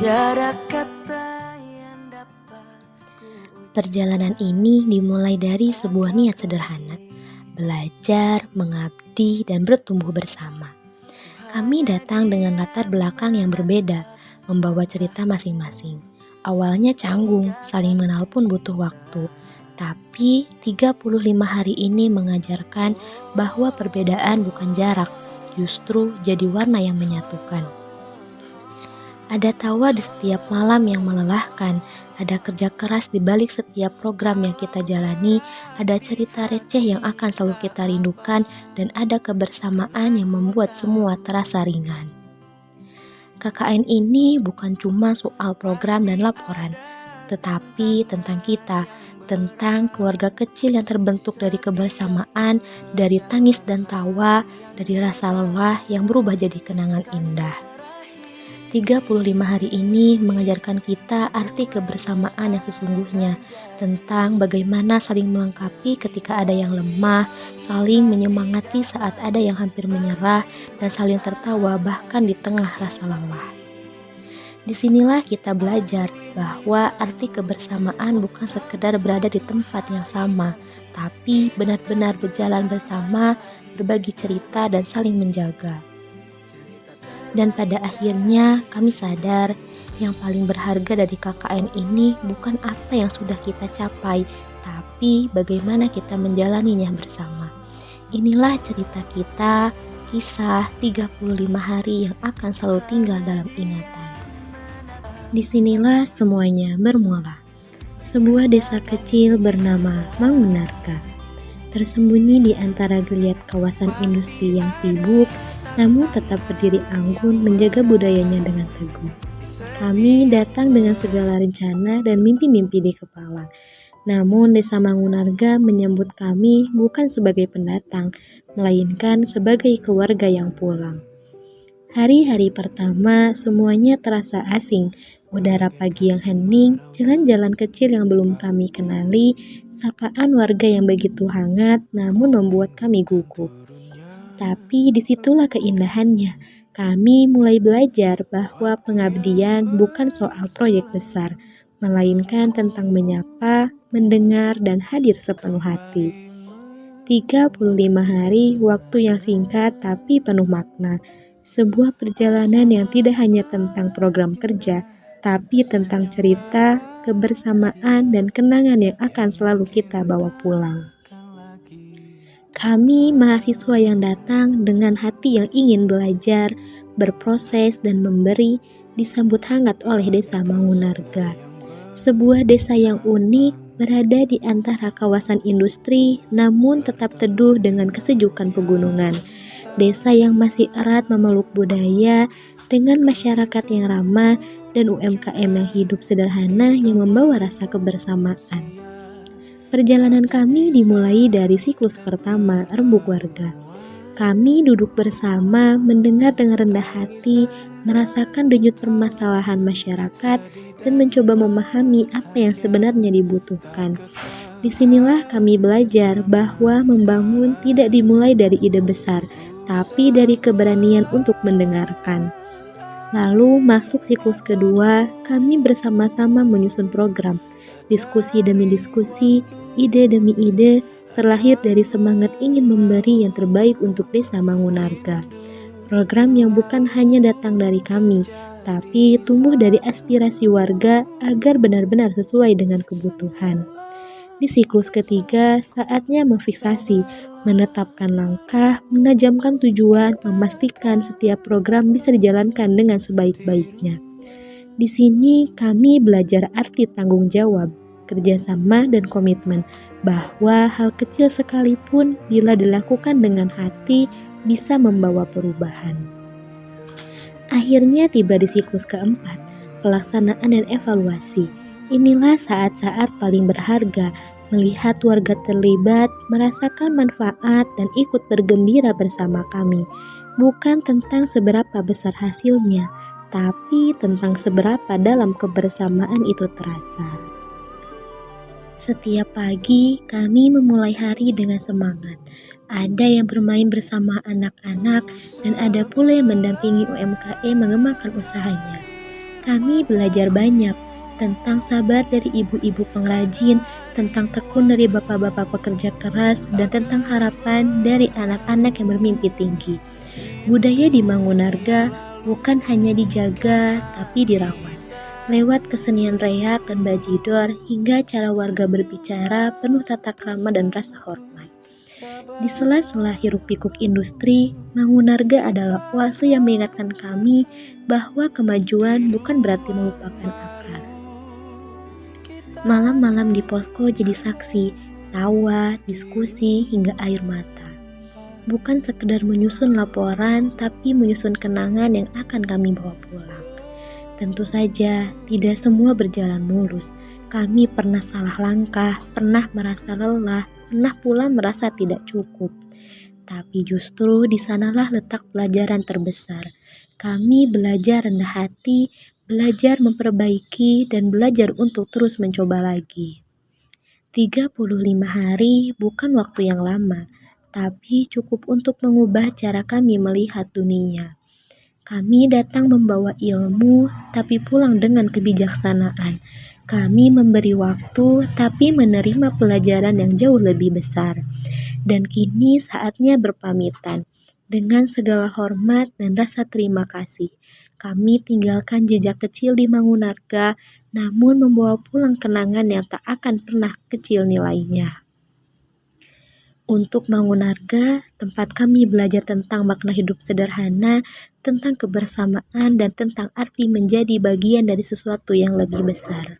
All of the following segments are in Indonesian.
Tiada kata yang dapat Perjalanan ini dimulai dari sebuah niat sederhana, belajar, mengabdi, dan bertumbuh bersama. Kami datang dengan latar belakang yang berbeda, membawa cerita masing-masing. Awalnya canggung, saling mengenal pun butuh waktu. Tapi 35 hari ini mengajarkan bahwa perbedaan bukan jarak, justru jadi warna yang menyatukan. Ada tawa di setiap malam yang melelahkan, ada kerja keras di balik setiap program yang kita jalani, ada cerita receh yang akan selalu kita rindukan, dan ada kebersamaan yang membuat semua terasa ringan. KKN ini bukan cuma soal program dan laporan, tetapi tentang kita, tentang keluarga kecil yang terbentuk dari kebersamaan, dari tangis dan tawa, dari rasa lelah yang berubah jadi kenangan indah. 35 hari ini mengajarkan kita arti kebersamaan yang sesungguhnya, tentang bagaimana saling melengkapi ketika ada yang lemah, saling menyemangati saat ada yang hampir menyerah, dan saling tertawa bahkan di tengah rasa lelah. Disinilah kita belajar bahwa arti kebersamaan bukan sekedar berada di tempat yang sama, tapi benar-benar berjalan bersama, berbagi cerita, dan saling menjaga. Dan pada akhirnya kami sadar yang paling berharga dari KKN ini bukan apa yang sudah kita capai, tapi bagaimana kita menjalaninya bersama. Inilah cerita kita, kisah 35 hari yang akan selalu tinggal dalam ingatan. Disinilah semuanya bermula. Sebuah desa kecil bernama Mangunarga, tersembunyi di antara geliat kawasan industri yang sibuk, namun tetap berdiri anggun menjaga budayanya dengan teguh. Kami datang dengan segala rencana dan mimpi-mimpi di kepala. Namun desa Mangunarga menyambut kami bukan sebagai pendatang, melainkan sebagai keluarga yang pulang. Hari-hari pertama semuanya terasa asing. Udara pagi yang hening, jalan-jalan kecil yang belum kami kenali, sapaan warga yang begitu hangat namun membuat kami gugup. Tapi disitulah keindahannya. Kami mulai belajar bahwa pengabdian bukan soal proyek besar, melainkan tentang menyapa, mendengar, dan hadir sepenuh hati. 35 hari, waktu yang singkat tapi penuh makna. Sebuah perjalanan yang tidak hanya tentang program kerja, tapi tentang cerita, kebersamaan, dan kenangan yang akan selalu kita bawa pulang. Kami mahasiswa yang datang dengan hati yang ingin belajar, berproses, dan memberi, disambut hangat oleh desa Mangunarga. Sebuah desa yang unik, berada di antara kawasan industri, namun tetap teduh dengan kesejukan pegunungan. Desa yang masih erat memeluk budaya, dengan masyarakat yang ramah, dan UMKM yang hidup sederhana yang membawa rasa kebersamaan. Perjalanan kami dimulai dari siklus pertama, rembuk warga. Kami duduk bersama, mendengar dengan rendah hati, merasakan denyut permasalahan masyarakat, dan mencoba memahami apa yang sebenarnya dibutuhkan. Disinilah kami belajar bahwa membangun tidak dimulai dari ide besar, tapi dari keberanian untuk mendengarkan. Lalu masuk siklus kedua, kami bersama-sama menyusun program. Diskusi demi diskusi, ide demi ide, terlahir dari semangat ingin memberi yang terbaik untuk desa Mangunarga. Program yang bukan hanya datang dari kami, tapi tumbuh dari aspirasi warga agar benar-benar sesuai dengan kebutuhan. Di siklus ketiga, saatnya memfiksasi, menetapkan langkah, menajamkan tujuan, memastikan setiap program bisa dijalankan dengan sebaik-baiknya. Di sini kami belajar arti tanggung jawab, kerjasama, dan komitmen, bahwa hal kecil sekalipun bila dilakukan dengan hati bisa membawa perubahan. Akhirnya tiba di siklus keempat, pelaksanaan dan evaluasi. Inilah saat-saat paling berharga, melihat warga terlibat, merasakan manfaat, dan ikut bergembira bersama kami. Bukan tentang seberapa besar hasilnya, tapi tentang seberapa dalam kebersamaan itu terasa. Setiap pagi, kami memulai hari dengan semangat. Ada yang bermain bersama anak-anak, dan ada pula yang mendampingi UMKM mengembangkan usahanya. Kami belajar banyak tentang sabar dari ibu-ibu pengrajin, tentang tekun dari bapak-bapak pekerja keras, dan tentang harapan dari anak-anak yang bermimpi tinggi. Budaya di Mangunarga bukan hanya dijaga, tapi dirawat. Lewat kesenian reak dan bajidor hingga cara warga berbicara penuh tata krama dan rasa hormat. Di sela-sela hiruk-pikuk industri, Mangunarga adalah oase yang mengingatkan kami bahwa kemajuan bukan berarti melupakan akar. Malam-malam di posko jadi saksi, tawa, diskusi, hingga air mata. Bukan sekedar menyusun laporan, tapi menyusun kenangan yang akan kami bawa pulang. Tentu saja, tidak semua berjalan mulus. Kami pernah salah langkah, pernah merasa lelah, pernah pula merasa tidak cukup. Tapi justru di sanalah letak pelajaran terbesar. Kami belajar rendah hati, belajar memperbaiki, dan belajar untuk terus mencoba lagi. 35 hari bukan waktu yang lama, tapi cukup untuk mengubah cara kami melihat dunia. Kami datang membawa ilmu, tapi pulang dengan kebijaksanaan. Kami memberi waktu, tapi menerima pelajaran yang jauh lebih besar. Dan kini saatnya berpamitan. Dengan segala hormat dan rasa terima kasih, kami tinggalkan jejak kecil di Mangunarga, namun membawa pulang kenangan yang tak akan pernah kecil nilainya. Untuk Mangunarga, tempat kami belajar tentang makna hidup sederhana, tentang kebersamaan, dan tentang arti menjadi bagian dari sesuatu yang lebih besar.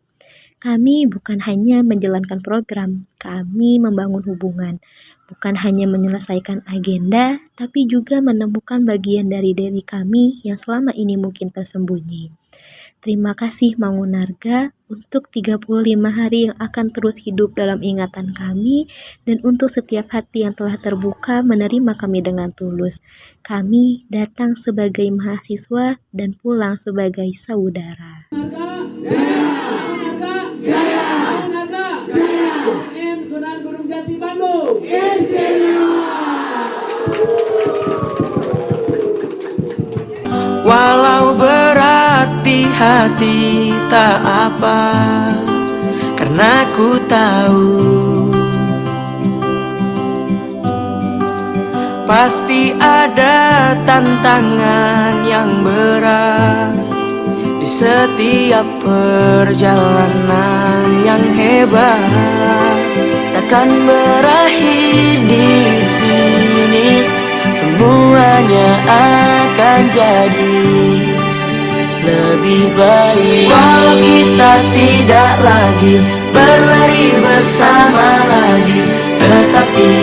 Kami bukan hanya menjalankan program, kami membangun hubungan. Bukan hanya menyelesaikan agenda, tapi juga menemukan bagian dari diri kami yang selama ini mungkin tersembunyi. Terima kasih Mangunarga untuk 35 hari yang akan terus hidup dalam ingatan kami dan untuk setiap hati yang telah terbuka menerima kami dengan tulus. Kami datang sebagai mahasiswa dan pulang sebagai saudara. Sunan Gunung Jati Bandung. Walau berat di hati tak apa, karena ku tahu pasti ada tantangan yang berat di setiap perjalanan yang hebat. Takkan berakhir di sini, semuanya akan jadi lebih baik. Walau kita tidak lagi berlari bersama lagi, tetapi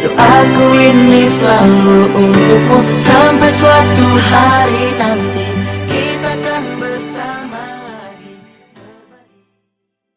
doaku ini selalu untukmu sampai suatu hari nanti.